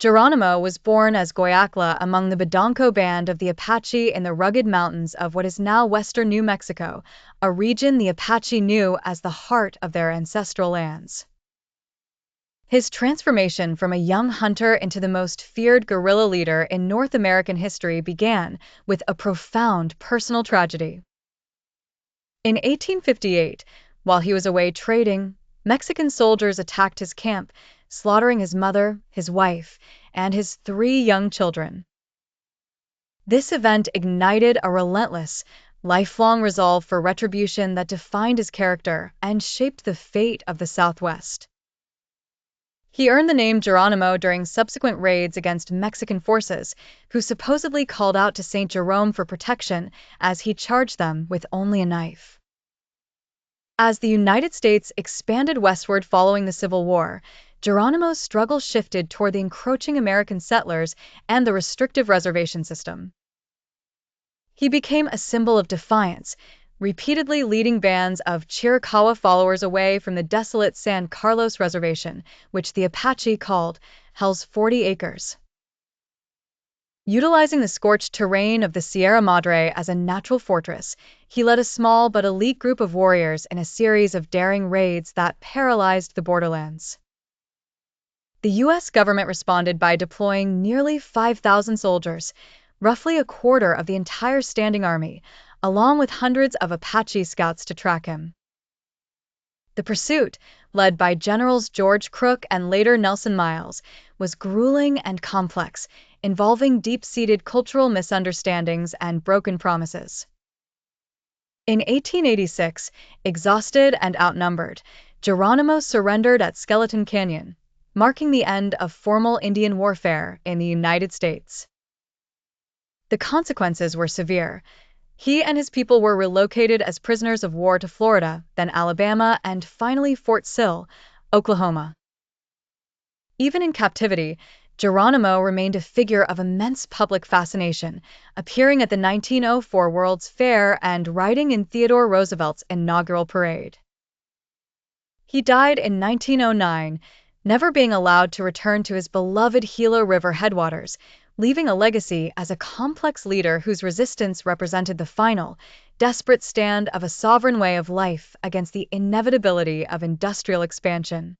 Geronimo was born as Goyahkla among the Badonko band of the Apache in the rugged mountains of what is now western New Mexico, a region the Apache knew as the heart of their ancestral lands. His transformation from a young hunter into the most feared guerrilla leader in North American history began with a profound personal tragedy. In 1858, while he was away trading, Mexican soldiers attacked his camp, slaughtering his mother, his wife, and his 3 young children. This event ignited a relentless, lifelong resolve for retribution that defined his character and shaped the fate of the Southwest. He earned the name Geronimo during subsequent raids against Mexican forces, who supposedly called out to Saint Jerome for protection as he charged them with only a knife. As the United States expanded westward following the Civil War, Geronimo's struggle shifted toward the encroaching American settlers and the restrictive reservation system. He became a symbol of defiance, repeatedly leading bands of Chiricahua followers away from the desolate San Carlos Reservation, which the Apache called Hell's 40 Acres. Utilizing the scorched terrain of the Sierra Madre as a natural fortress, he led a small but elite group of warriors in a series of daring raids that paralyzed the borderlands. The U.S. government responded by deploying nearly 5,000 soldiers, roughly a quarter of the entire standing army, along with hundreds of Apache scouts to track him. The pursuit, led by Generals George Crook and later Nelson Miles, was grueling and complex, involving deep-seated cultural misunderstandings and broken promises. In 1886, exhausted and outnumbered, Geronimo surrendered at Skeleton Canyon, marking the end of formal Indian warfare in the United States. The consequences were severe. He and his people were relocated as prisoners of war to Florida, then Alabama, and finally Fort Sill, Oklahoma. Even in captivity, Geronimo remained a figure of immense public fascination, appearing at the 1904 World's Fair and riding in Theodore Roosevelt's inaugural parade. He died in 1909, never being allowed to return to his beloved Gila River headwaters, leaving a legacy as a complex leader whose resistance represented the final, desperate stand of a sovereign way of life against the inevitability of industrial expansion.